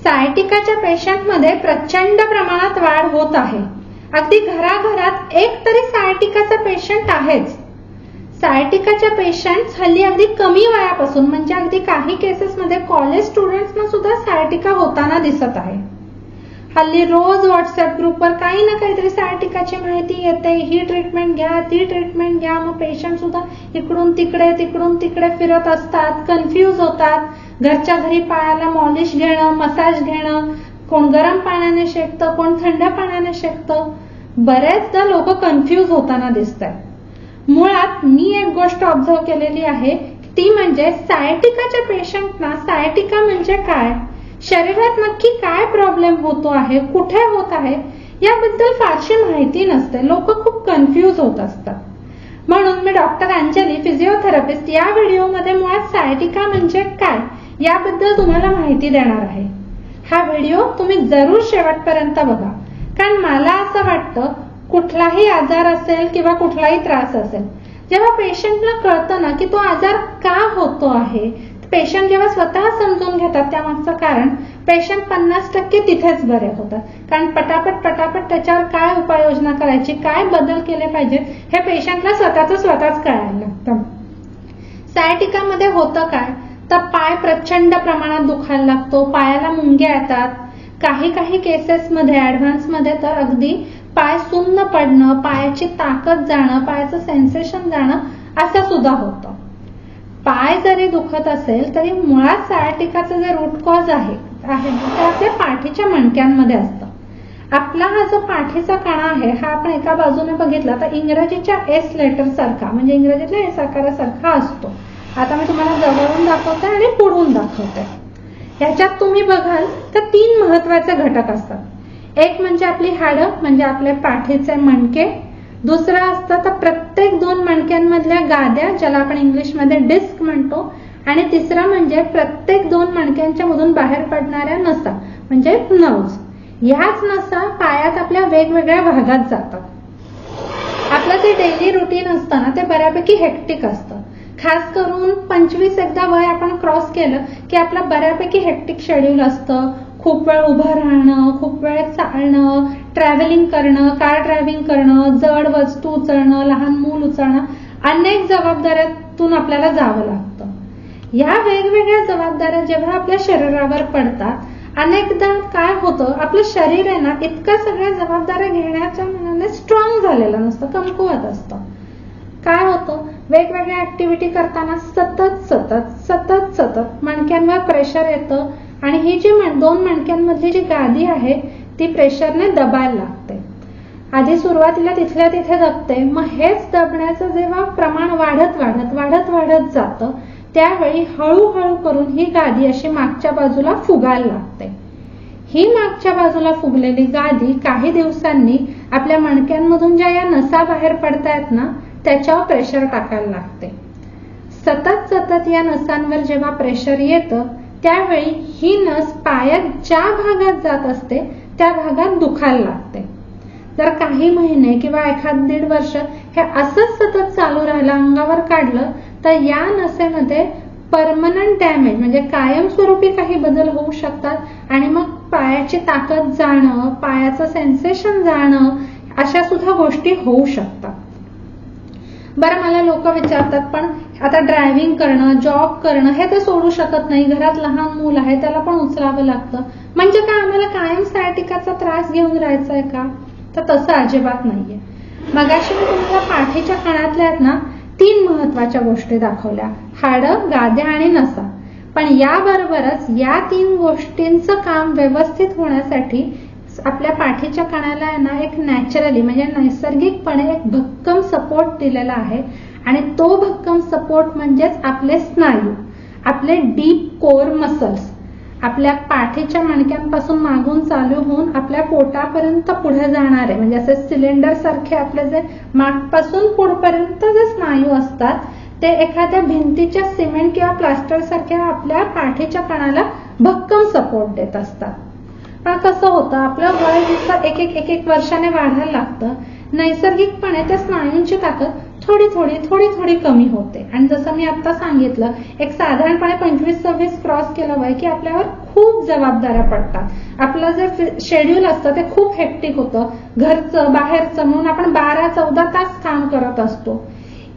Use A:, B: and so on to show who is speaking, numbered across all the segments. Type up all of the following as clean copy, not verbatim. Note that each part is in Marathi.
A: सायटिकाच्या पेशंटमध्ये प्रचंड प्रमाणात वाढ होत आहे. अगदी घराघरात एक तरी सायटिकाचा पेशंट आहेच. सायटिकाच्या पेशंट हल्ली अगदी कमी वयापासून म्हणजे अगदी काही केसेसमध्ये कॉलेज स्टुडंट्सना सुद्धा सायटिका होताना दिसत आहे. हल्ली रोज व्हॉट्सअप ग्रुपवर काही ना काहीतरी सायटिकाची माहिती येते. ही ट्रीटमेंट घ्या, ती ट्रीटमेंट घ्या. मग पेशंट सुद्धा इकडून तिकडे फिरत असतात, कन्फ्यूज होतात. घरच्या घरी पायाला मॉलिश घेणं, मसाज घेणं, कोण गरम पाण्याने शेकतं, कोण थंड पाण्याने शेकतं. बरेचदा लोक कन्फ्यूज होताना दिसतात. मुळात मी एक गोष्ट ऑब्झर्व केलेली आहे, ती म्हणजे सायटिकाच्या पेशंटना सायटिका म्हणजे काय, शरीरात नक्की काय प्रॉब्लेम होतो आहे, कुठे होत आहे याबद्दल फारशी माहिती नसते. लोक खूप कन्फ्यूज होत असतात. म्हणून मी डॉक्टर अंजली, फिजिओथेरपिस्ट, या व्हिडिओमध्ये मुळात सायटिका म्हणजे काय याबद्दल तुम्हाला माहिती देणार आहे. हा व्हिडिओ तुम्ही जरूर शेवटपर्यंत बघा, कारण मला असं वाटतं कुठलाही आजार असेल किंवा कुठलाही त्रास असेल, जेव्हा पेशंटला कळतं ना की तो आजार का होतो आहे, पेशंट जेव्हा स्वतः समजून घेतात त्यामागचं कारण, पेशंट 50% तिथेच बरे होतात. कारण पटापट त्याच्यावर काय उपाययोजना करायची, काय बदल केले पाहिजेत हे पेशंटला स्वतःच कळायला लागतं. सायटिकामध्ये होतं काय तर पाय प्रचंड प्रमाणात दुखायला लागतो, पायाला मुंग्या येतात. काही केसेसमध्ये ऍडव्हान्समध्ये तर अगदी पाय सुन्न पडणं, पायाची ताकद जाणं, पायाचं सेन्सेशन जाणं असं सुद्धा होतं. पाय जरी दुखत असेल तरी मुळात सायटिकाचं जे रूट कॉज आहे ते आपल्या पाठीच्या मणक्यांमध्ये असतं. आपला हा जो पाठीचा कणा आहे हा आपण एका बाजूने बघितला तर इंग्रजीच्या एस लेटर सारखा म्हणजे इंग्रजीतल्या एस आकारासारखा असतो. आता मी तुम्हाला जवळून दाखवते आणि पुढून दाखवते. ह्याच्यात तुम्ही बघाल तर 3 महत्वाचे घटक असतात. एक म्हणजे आपली हाडं म्हणजे आपले पाठीचे मणके, दुसरं असतं तर प्रत्येक 2 मणक्यांमधल्या गाद्या ज्याला आपण इंग्लिशमध्ये डिस्क म्हणतो, आणि तिसरं म्हणजे प्रत्येक 2 मणक्यांच्या मधून बाहेर पडणाऱ्या नसा म्हणजे नर्व्स. ह्याच नसा पायात आपल्या वेगवेगळ्या भागात जातात. आपलं जे डेली रुटीन असतं ना ते बऱ्यापैकी हेक्टिक असतं. खास करून 25 एकदा वय आपण क्रॉस केलं की आपलं बऱ्यापैकी हेक्टिक शेड्यूल असतं. खूप वेळ उभं राहणं, खूप वेळ चालणं, ट्रॅव्हलिंग करणं, कार ड्रायव्हिंग करणं, जड वस्तू उचलणं, लहान मूल उचलणं, अनेक जबाबदाऱ्यातून आपल्याला जावं लागतं. या वेगवेगळ्या जबाबदाऱ्या जेव्हा आपल्या शरीरावर पडतात, अनेकदा काय होतं आपलं शरीर आहे ना इतकं सगळ्या जबाबदाऱ्या घेण्याच्या मनाने स्ट्रॉंग झालेलं नसतं, कमकुवत असतं. काय होतं वेगवेगळ्या ऍक्टिव्हिटी करताना सतत मणक्यांवर प्रेशर येतं आणि ही जी 2 मणक्यांमधली जी गादी आहे ती प्रेशरने दबायला लागते. आधी सुरुवातीला तिथल्या तिथे दबते, मग हेच दबण्याचं जेव्हा प्रमाण वाढत जातं त्यावेळी हळूहळू करून ही गादी अशी मागच्या बाजूला फुगायला लागते. ही मागच्या बाजूला फुगलेली गादी काही दिवसांनी आपल्या मणक्यांमधून ज्या या नसा बाहेर पडतायत ना त्याच्यावर प्रेशर टाकायला लागते. सतत या नसांवर जेव्हा प्रेशर येतं त्यावेळी ही नस पायात ज्या भागात जात असते त्या भागात दुखायला लागते. जर काही महिने किंवा 1-1.5 वर्ष हे असंच सतत चालू राहिलं, अंगावर काढलं, तर या नसेमध्ये परमनंट डॅमेज म्हणजे कायमस्वरूपी काही बदल होऊ शकतात आणि मग पायाची ताकद जाणं, पायाचं सेन्सेशन जाणं अशा सुद्धा गोष्टी होऊ शकतात. बरं, मला लोक विचारतात पण आता ड्रायव्हिंग करणं, जॉब करणं हे तर सोडू शकत नाही, घरात लहान मूल आहे त्याला पण उचलावं लागतं, म्हणजे काय आम्हाला कायम सायटिकाचा त्रास घेऊन राहायचा का? तर तसं अजिबात नाहीये. मगाशी मी तुम्हाला पाठीच्या कणातल्या आहेत ना 3 महत्वाच्या गोष्टी दाखवल्या, हाडं, गाद्या आणि नसा. पण याबरोबरच या 3 गोष्टींचं काम व्यवस्थित होण्यासाठी आपल्या पाठीच्या कणाला आहे ना एक नॅचरली म्हणजे नैसर्गिकपणे एक भक्कम सपोर्ट दिलेला आहे आणि तो भक्कम सपोर्ट म्हणजेच आपले स्नायू, आपले डीप कोर मसल्स. आपल्या पाठीच्या मणक्यांपासून मागून चालू होऊन आपल्या पोटापर्यंत पुढे जाणारे म्हणजे असे सिलेंडर सारखे आपले जे मागपासून पुढपर्यंत जे स्नायू असतात ते एखाद्या भिंतीच्या सिमेंट किंवा प्लास्टर सारख्या आपल्या पाठीच्या कणाला भक्कम सपोर्ट देत असतात. पण कसं होतं आपलं वय जसं एक वर्षाने वाढायला लागतं, नैसर्गिकपणे त्या स्नायूंची ताकद थोडी थोडी कमी होते. आणि जसं मी आता सांगितलं, एक साधारणपणे 25-26 क्रॉस केलं वय की आपल्यावर खूप जबाबदाऱ्या पडतात. आपलं जे शेड्यूल असतं ते खूप हेक्टिक होतं, घरचं बाहेरचं म्हणून आपण 12-14 तास काम करत असतो.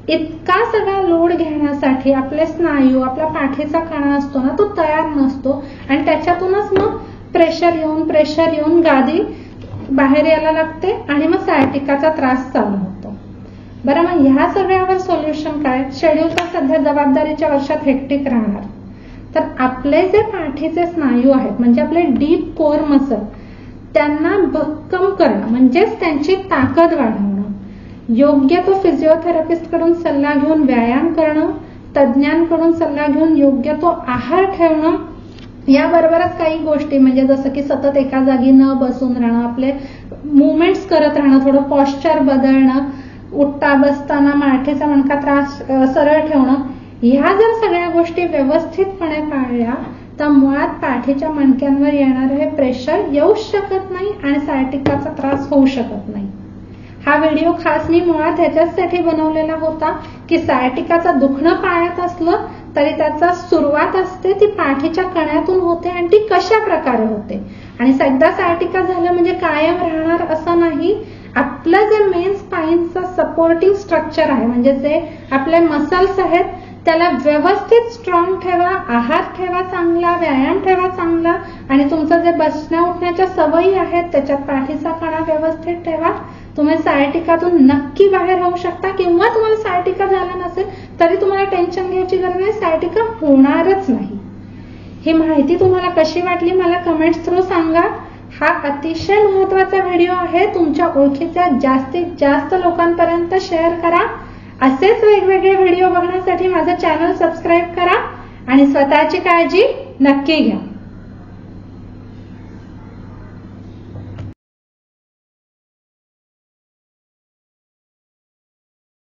A: इतका सगळा लोड घेण्यासाठी आपले स्नायू, आपला पाठीचा कणा असतो ना, तो तयार नसतो आणि त्याच्यातूनच मग प्रेशर येऊन गादी बाहेर यायला लागते आणि मग सायटिकाचा त्रास चालू होतो. बरं, मग ह्या सगळ्यावर सोल्युशन काय? शेड्यूल तर सध्या जबाबदारीच्या वर्षात हेक्टिक राहणार, तर आपले जे पाठीचे स्नायू आहेत म्हणजे आपले डीप कोर मसल, त्यांना भक्कम करणं म्हणजेच त्यांची ताकद वाढवणं, योग्य तो फिजिओथेरपिस्ट कडून सल्ला घेऊन व्यायाम करणं, तज्ज्ञांकडून सल्ला घेऊन योग्य तो आहार ठेवणं, याबरोबरच काही गोष्टी म्हणजे जसं की सतत एका जागी न बसून राहणं, आपले मुवमेंट्स करत राहणं, थोडं पॉश्चर बदलणं, उठता बसताना माठीचा मणका सरळ ठेवणं, ह्या जर सगळ्या गोष्टी व्यवस्थितपणे पाळल्या तर मुळात पाठीच्या मणक्यांवर येणारं हे प्रेशर येऊच शकत नाही आणि सायटिकाचा त्रास होऊ शकत नाही. हा व्हिडिओ खास मी मुळात ह्याच्यासाठी बनवलेला होता की सायटिकाचं दुखणं पाळत असलं तरी त्याचा सुरुवात असते ती पाठीच्या कण्यातून होते आणि ती कशा प्रकारे होते. आणि एकदा सायटिका झालं म्हणजे कायम राहणार असं नाही. आपलं जे मेन स्पाईनचं सपोर्टिव्ह स्ट्रक्चर आहे म्हणजे जे आपले मसल्स आहेत त्याला व्यवस्थित स्ट्रॉंग ठेवा, आहार ठेवा चांगला, व्यायाम ठेवा चांगला आणि तुमचं जे बसण्या उठण्याच्या सवयी आहेत त्याच्यात पाठीचा कणा व्यवस्थित ठेवा. तुम्ही सायटिकातून नक्की बाहेर होऊ शकता किंवा तुम्हाला सायटिका झाला नसेल तरी तुम्हाला टेन्शन घ्यायची गरज नाही, सायटिका होणारच नाही. ही माहिती तुम्हाला कशी वाटली मला कमेंट्स थ्रू सांगा. हा अतिशय महत्वाचा व्हिडिओ आहे, तुमच्या ओळखीच्या जास्तीत जास्त लोकांपर्यंत शेअर करा. असेच वेगवेगळे व्हिडिओ बघण्यासाठी माझं चॅनल सबस्क्राईब करा आणि स्वतःची काळजी नक्की घ्या.